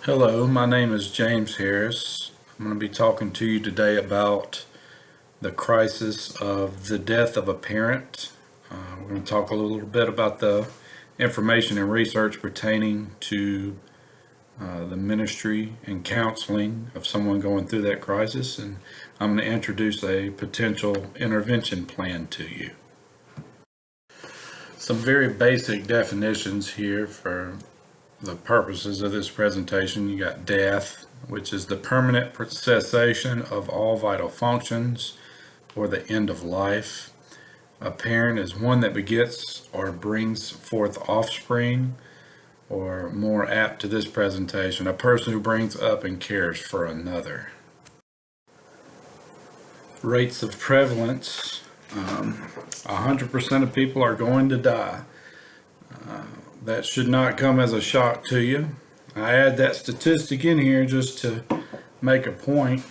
Hello, my name is James Harris. I'm going to be talking to you today about the crisis of the death of a parent. We're going to talk a little bit about the information and research pertaining to the ministry and counseling of someone going through that crisis, and I'm going to introduce a potential intervention plan to you. Some very basic definitions here for the purposes of this presentation. You got death, which is the permanent cessation of all vital functions or the end of life. A parent is one that begets or brings forth offspring, or more apt to this presentation, a person who brings up and cares for another. Rates of prevalence, 100% of people are going to die. That should not come as a shock to you. I add that statistic in here just to make a point.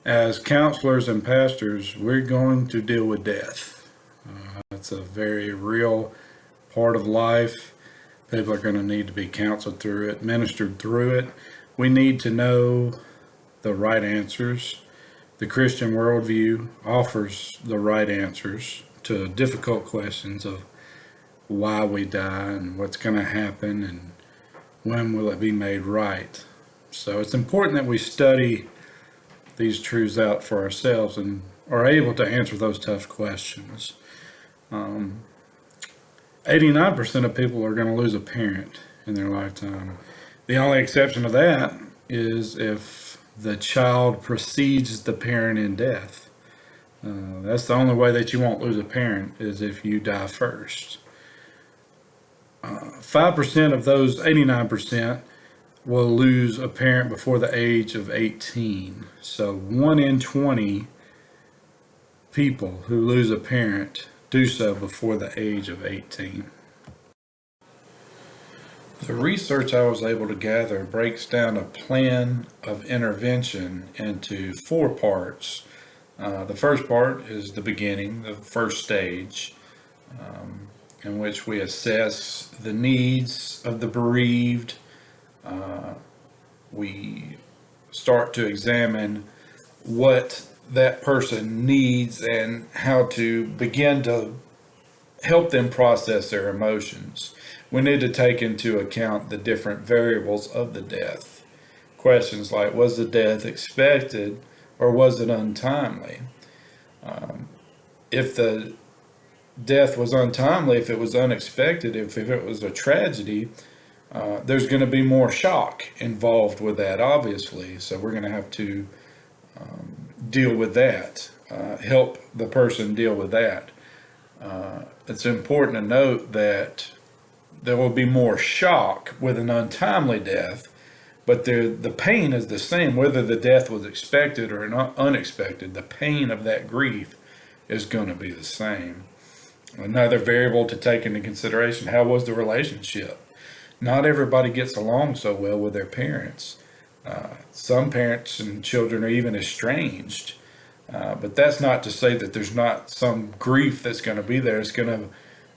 As counselors and pastors, we're going to deal with death. It's a very real part of life. People are going to need to be counseled through it, ministered through it. We need to know the right answers. The Christian worldview offers the right answers to difficult questions of why we die and what's going to happen and when will it be made right. So it's important that we study these truths out for ourselves and are able to answer those tough questions. 89% of people are going to lose a parent in their lifetime. The only exception to that is if the child precedes the parent in death. That's the only way that you won't lose a parent, is if you die first. 5% of those 89% will lose a parent before the age of 18. So 1 in 20 people who lose a parent do so before the age of 18. The research I was able to gather breaks down a plan of intervention into 4 parts. The first part is the beginning, the first stage, in which we assess the needs of the bereaved. We start to examine what that person needs and how to begin to help them process their emotions. We need to take into account the different variables of the death. Questions like, was the death expected or was it untimely? If the death was untimely, if it was unexpected, if it was a tragedy, there's going to be more shock involved with that, obviously. So we're going to have to deal with that, help the person deal with that. It's important to note that there will be more shock with an untimely death, but the pain is the same, whether the death was expected or not unexpected. The pain of that grief is going to be the same. Another variable to take into consideration, how was the relationship? Not everybody gets along so well with their parents. Some parents and children are even estranged. But that's not to say that there's not some grief that's going to be there. It's going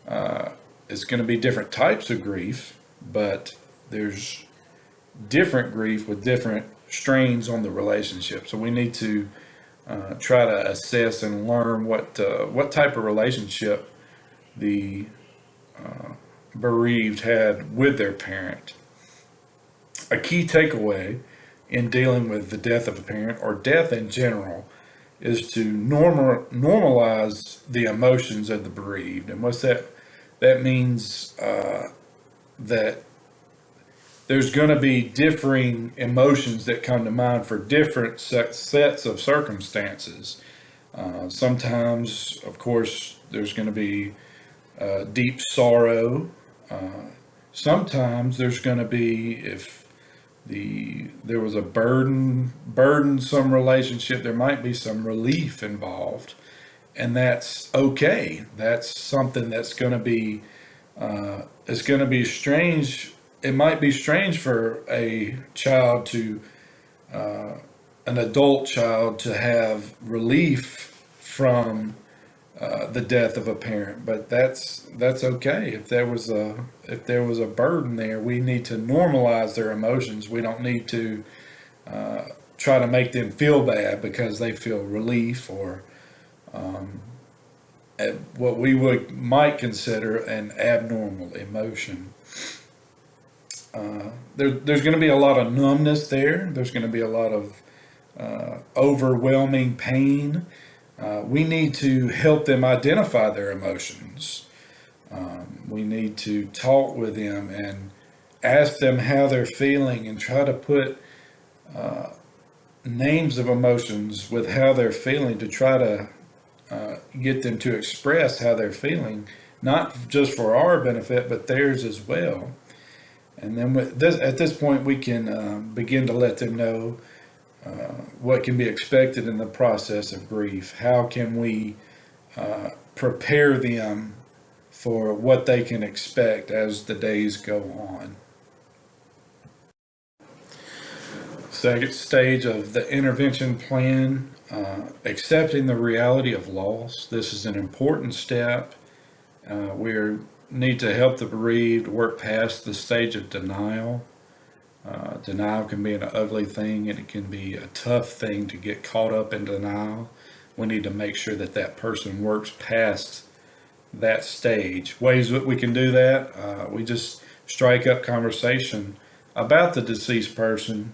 to be different types of grief, but there's different grief with different strains on the relationship. So we need to try to assess and learn what type of relationship the bereaved had with their parent. A key takeaway in dealing with the death of a parent, or death in general, is to normalize the emotions of the bereaved. And what's that? That means that there's going to be differing emotions that come to mind for different sets of circumstances. Sometimes, of course, there's going to be deep sorrow. Sometimes there's going to be, if there was a burdensome relationship, there might be some relief involved, and that's okay. That's something that's going to be it's going to be strange. It might be strange for a child to an adult child to have relief from the death of a parent, but that's okay. If there was a burden there, we need to normalize their emotions. We don't need to try to make them feel bad because they feel relief or what we might consider an abnormal emotion. There's going to be a lot of numbness there. There's going to be a lot of overwhelming pain. We need to help them identify their emotions. We need to talk with them and ask them how they're feeling and try to put names of emotions with how they're feeling to try to get them to express how they're feeling, not just for our benefit, but theirs as well. And then at this point, we can begin to let them know what can be expected in the process of grief. How can we prepare them for what they can expect as the days go on? Second stage of the intervention plan, accepting the reality of loss. This is an important step. We need to help the bereaved work past the stage of denial. Denial can be an ugly thing, and it can be a tough thing to get caught up in denial. We need to make sure that that person works past that stage. Ways that we can do that, we just strike up conversation about the deceased person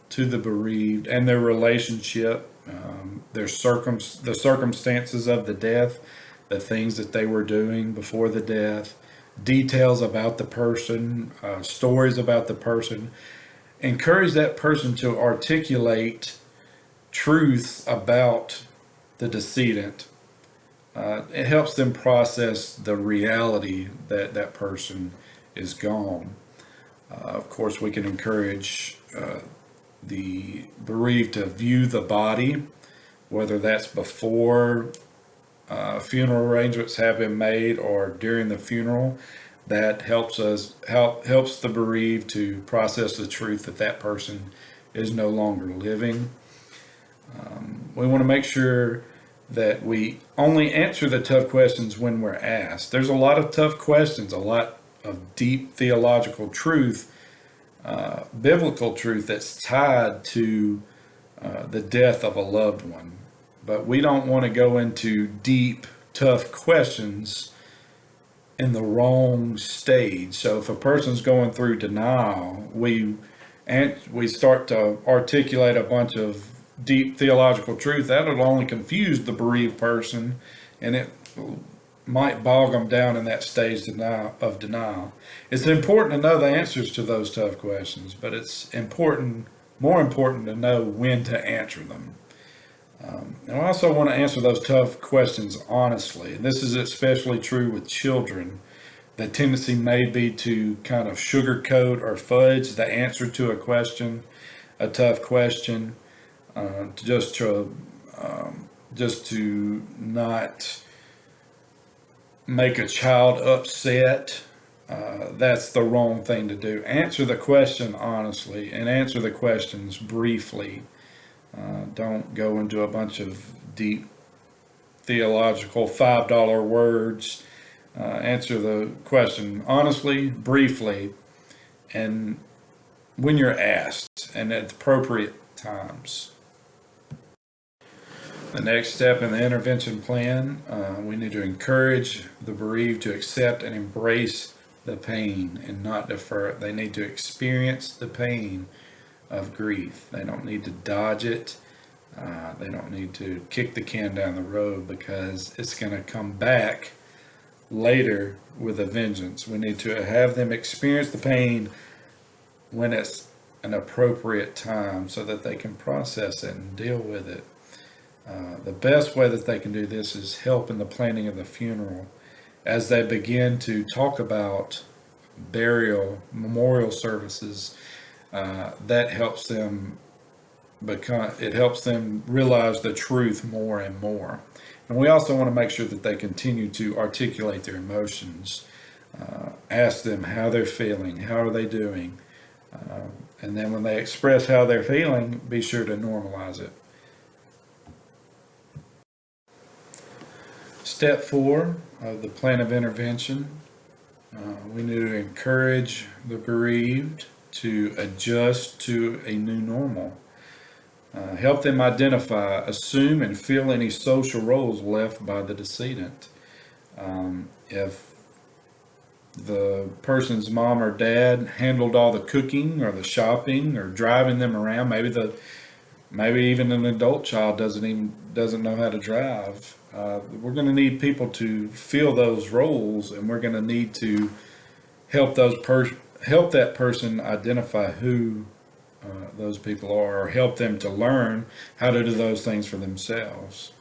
to the bereaved and their relationship, the circumstances of the death, the things that they were doing before the death, details about the person, stories about the person. Encourage that person to articulate truths about the decedent. It helps them process the reality that that person is gone. Of course, we can encourage the bereaved to view the body, whether that's before funeral arrangements have been made or during the funeral. That helps the bereaved to process the truth that that person is no longer living. We want to make sure that we only answer the tough questions when we're asked. There's a lot of tough questions, a lot of deep theological truth, biblical truth that's tied to the death of a loved one. But we don't want to go into deep, tough questions in the wrong stage. So if a person's going through denial, we start to articulate a bunch of deep theological truth. That'll only confuse the bereaved person, and it might bog them down in that stage of denial. It's important to know the answers to those tough questions, but it's more important to know when to answer them. And I also want to answer those tough questions honestly. And this is especially true with children. The tendency may be to kind of sugarcoat or fudge the answer to a question, a tough question, just to not make a child upset. That's the wrong thing to do. Answer the question honestly and answer the questions briefly. Don't go into a bunch of deep theological $5 words. Answer the question honestly, briefly, and when you're asked and at appropriate times. The next step in the intervention plan, we need to encourage the bereaved to accept and embrace the pain and not defer it. They need to experience the pain of grief. They don't need to dodge it. They don't need to kick the can down the road because it's going to come back later with a vengeance. We need to have them experience the pain when it's an appropriate time so that they can process it and deal with it. The best way that they can do this is help in the planning of the funeral as they begin to talk about burial, memorial services. That helps them realize the truth more and more. And we also want to make sure that they continue to articulate their emotions, ask them how they're feeling, how are they doing, and then when they express how they're feeling, be sure to normalize it. Step 4 of the plan of intervention, we need to encourage the bereaved to adjust to a new normal. Help them identify, assume, and fill any social roles left by the decedent. If the person's mom or dad handled all the cooking or the shopping or driving them around, maybe even an adult child doesn't know how to drive. We're going to need people to fill those roles, and we're going to need to help help that person identify who those people are, or help them to learn how to do those things for themselves.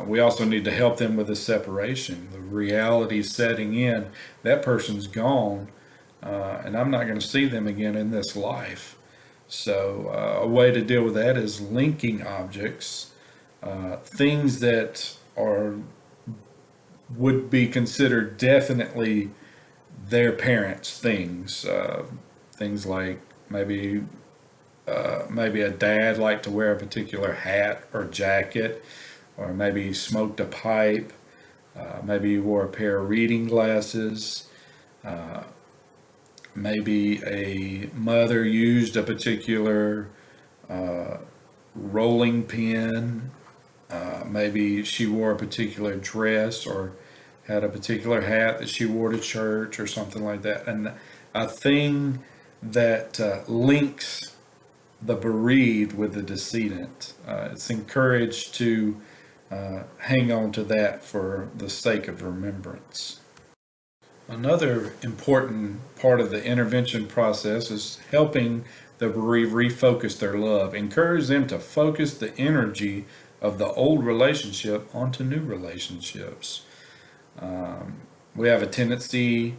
We also need to help them with the separation, the reality setting in. That person's gone, and I'm not going to see them again in this life. So a way to deal with that is linking objects, things that would be considered definitely their parents' things. Things like maybe a dad liked to wear a particular hat or jacket, or maybe he smoked a pipe. Maybe he wore a pair of reading glasses. Maybe a mother used a particular rolling pin. Maybe she wore a particular dress or had a particular hat that she wore to church or something like that. And a thing that links the bereaved with the decedent. It's encouraged to hang on to that for the sake of remembrance. Another important part of the intervention process is helping the bereaved refocus their love. Encourage them to focus the energy of the old relationship onto new relationships. We have a tendency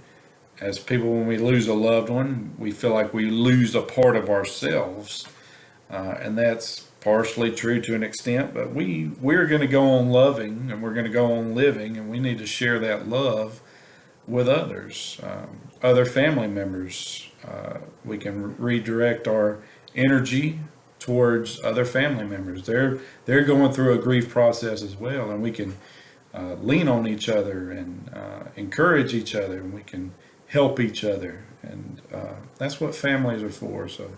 as people, when we lose a loved one, we feel like we lose a part of ourselves. And that's partially true to an extent, but we're going to go on loving, and we're going to go on living, and we need to share that love with others, other family members. We can redirect our energy towards other family members. They're going through a grief process as well, and we can lean on each other and encourage each other, and we can help each other, and that's what families are for. So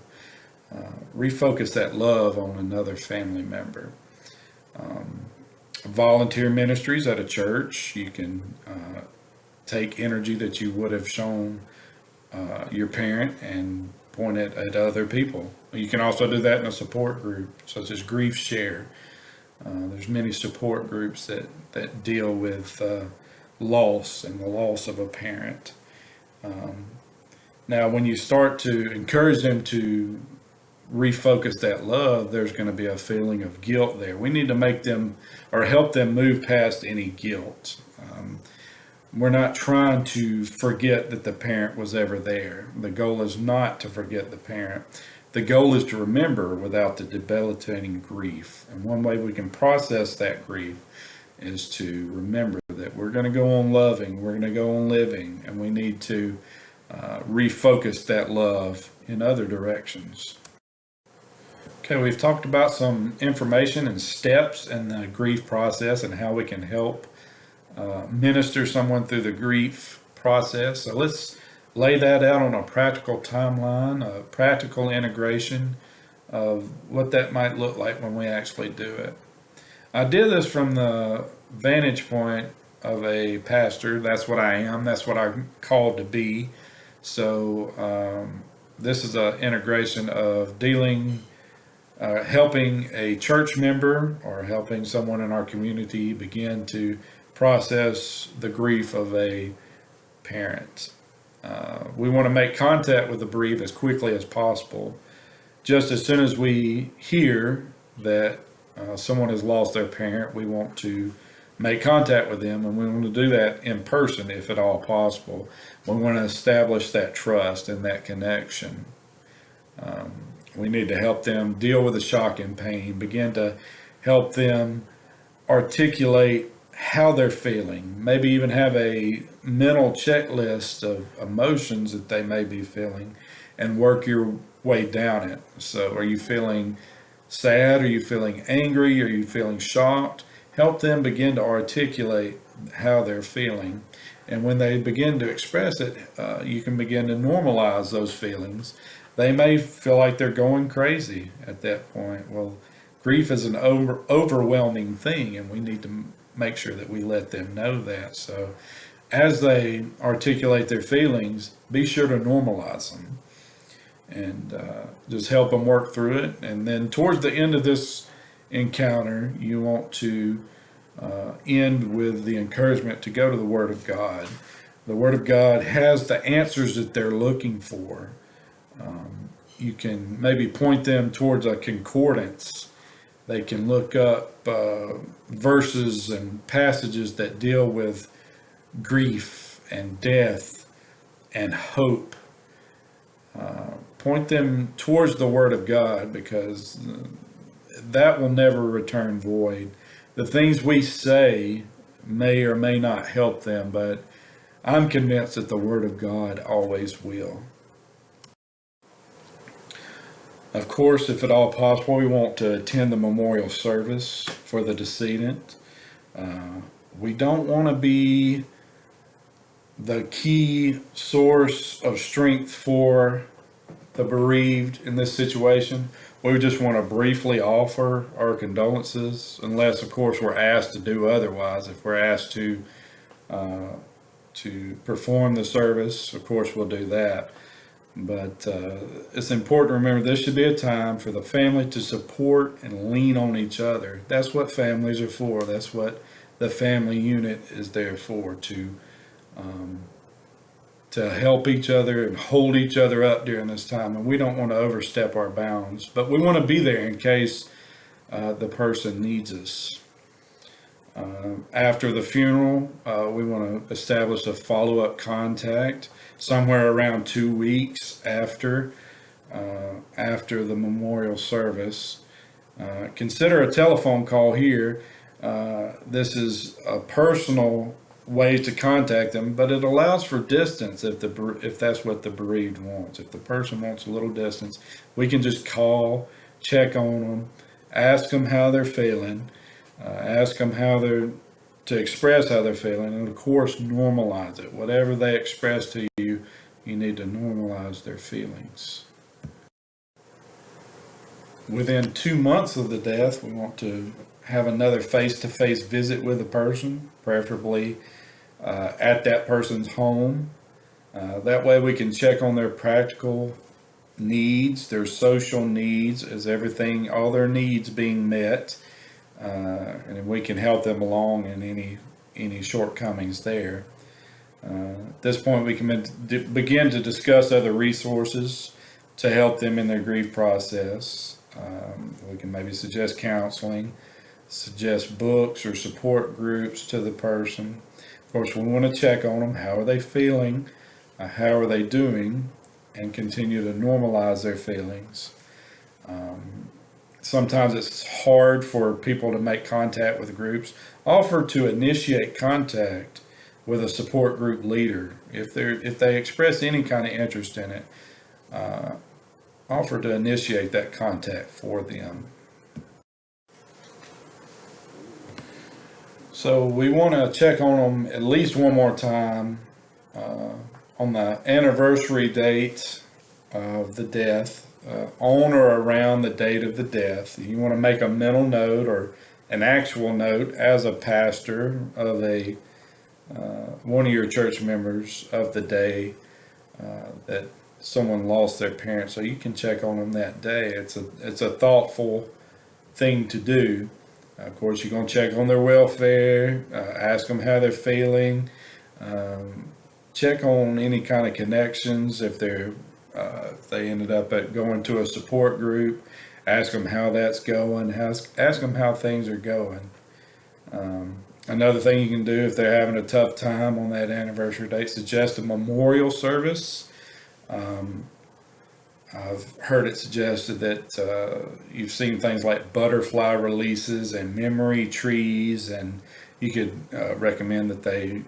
refocus that love on another family member. Volunteer ministries at a church, you can take energy that you would have shown your parent and point it at other people. You can also do that in a support group, such as Grief Share. There's many support groups that deal with loss and the loss of a parent. Now, when you start to encourage them to refocus that love, there's going to be a feeling of guilt there. We need to make them or help them move past any guilt. We're not trying to forget that the parent was ever there. The goal is not to forget the parent. The goal is to remember without the debilitating grief. And one way we can process that grief is to remember that we're going to go on loving, we're going to go on living, and we need to refocus that love in other directions. Okay, we've talked about some information and steps in the grief process and how we can help minister someone through the grief process. So let's lay that out on a practical timeline, a practical integration of what that might look like when we actually do it. I did this from the vantage point of a pastor. That's what I am. That's what I'm called to be. So this is an integration of helping a church member or helping someone in our community begin to process the grief of a parent. We want to make contact with the bereaved as quickly as possible. Just as soon as we hear that someone has lost their parent, we want to make contact with them, and we want to do that in person if at all possible. We want to establish that trust and that connection. We need to help them deal with the shock and pain, begin to help them articulate how they're feeling, maybe even have a mental checklist of emotions that they may be feeling, and work your way down it. So are you feeling sad? Are you feeling angry? Are you feeling shocked? help them begin to articulate how they're feeling. And when they begin to express it, you can begin to normalize those feelings. They may feel like they're going crazy at that point. Well, grief is an overwhelming thing, and we need to make sure that we let them know that. So, as they articulate their feelings, be sure to normalize them and just help them work through it. And then, towards the end of this encounter, you want to end with the encouragement to go to the Word of God. The Word of God has the answers that they're looking for. You can maybe point them towards a concordance. They can look up verses and passages that deal with grief and death and hope. Point them towards the Word of God, because that will never return void. The things we say may or may not help them, but I'm convinced that the Word of God always will. Of course, if at all possible, we want to attend the memorial service for the decedent. We don't want to be the key source of strength for the bereaved in this situation. We just want to briefly offer our condolences, unless, of course, we're asked to do otherwise. If we're asked to perform the service, of course, we'll do that. But it's important to remember this should be a time for the family to support and lean on each other. That's what families are for. That's what the family unit is there for, to help each other and hold each other up during this time. And we don't want to overstep our bounds, but we want to be there in case the person needs us. After the funeral, we want to establish a follow-up contact somewhere around 2 weeks after the memorial service. Consider a telephone call here. This is a personal way to contact them, but it allows for distance if that's what the bereaved wants. If the person wants a little distance, we can just call, check on them, ask them how they're feeling, ask them to express how they're feeling, and of course normalize it. Whatever they express to you, you need to normalize their feelings. Within 2 months of the death, we want to have another face-to-face visit with the person, preferably at that person's home. That way we can check on their practical needs, their social needs, all their needs being met, and we can help them along in any shortcomings there. At this point, we can begin to discuss other resources to help them in their grief process. We can maybe suggest counseling, suggest books or support groups to the person. Of course, we want to check on them. How are they feeling? How are they doing? And continue to normalize their feelings. Sometimes it's hard for people to make contact with groups. Offer to initiate contact with a support group leader. If they express any kind of interest in it, offer to initiate that contact for them. So we want to check on them at least one more time on the anniversary date of the death, on or around the date of the death. You want to make a mental note or an actual note as a pastor of one of your church members of the day that someone lost their parent, so you can check on them that day. It's a thoughtful thing to do. Of course, you're going to check on their welfare, ask them how they're feeling, check on any kind of connections if they ended up going to a support group. Ask them how that's going. Ask them how things are going. Another thing you can do if they're having a tough time on that anniversary date, suggest a memorial service. I've heard it suggested that you've seen things like butterfly releases and memory trees, and you could recommend that they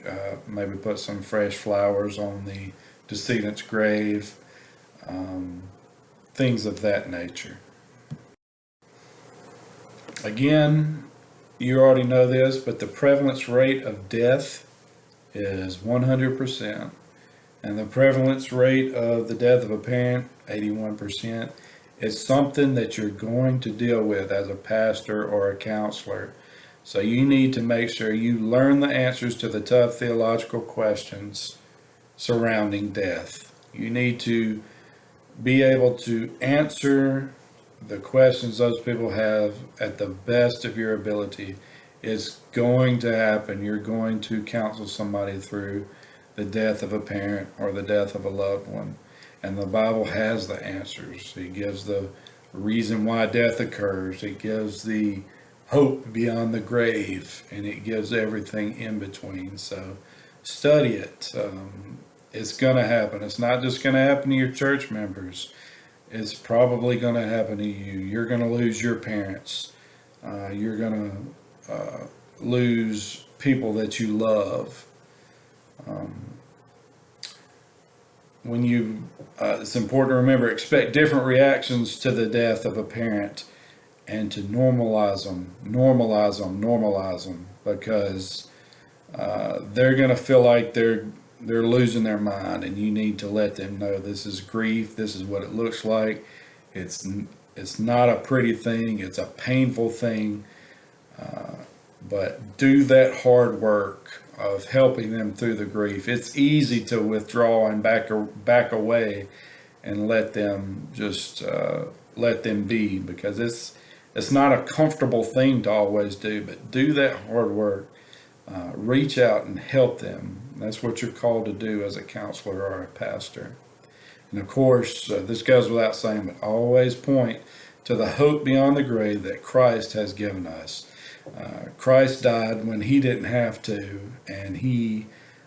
maybe put some fresh flowers on the decedent's grave, things of that nature. Again, you already know this, but the prevalence rate of death is 100%, and the prevalence rate of the death of a parent, 81%. It's something that you're going to deal with as a pastor or a counselor. So you need to make sure you learn the answers to the tough theological questions surrounding death. You need to be able to answer the questions those people have at the best of your ability. It's going to happen. You're going to counsel somebody through the death of a parent or the death of a loved one. And the Bible has the answers. It gives the reason why death occurs. It gives the hope beyond the grave, and it gives everything in between. So study it. It's going to happen. It's not just going to happen to your church members. It's probably going to happen to you. You're going to lose your parents. You're going to lose people that you love. It's important to remember, expect different reactions to the death of a parent, and to normalize them, because they're going to feel like they're losing their mind, and you need to let them know this is grief. This is what it looks like. It's not a pretty thing. It's a painful thing. But do that hard work of helping them through the grief. It's easy to withdraw and back away and let them be, because it's not a comfortable thing to always do. But do that hard work. Reach out and help them. That's what you're called to do as a counselor or a pastor. And of course, this goes without saying, but always point to the hope beyond the grave that Christ has given us. Christ died when he didn't have to, and he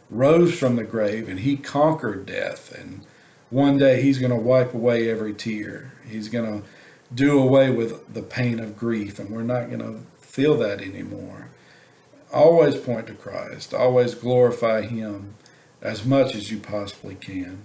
rose from the grave, and he conquered death. And one day he's going to wipe away every tear. He's going to do away with the pain of grief, and we're not going to feel that anymore. Always point to Christ. Always glorify him as much as you possibly can.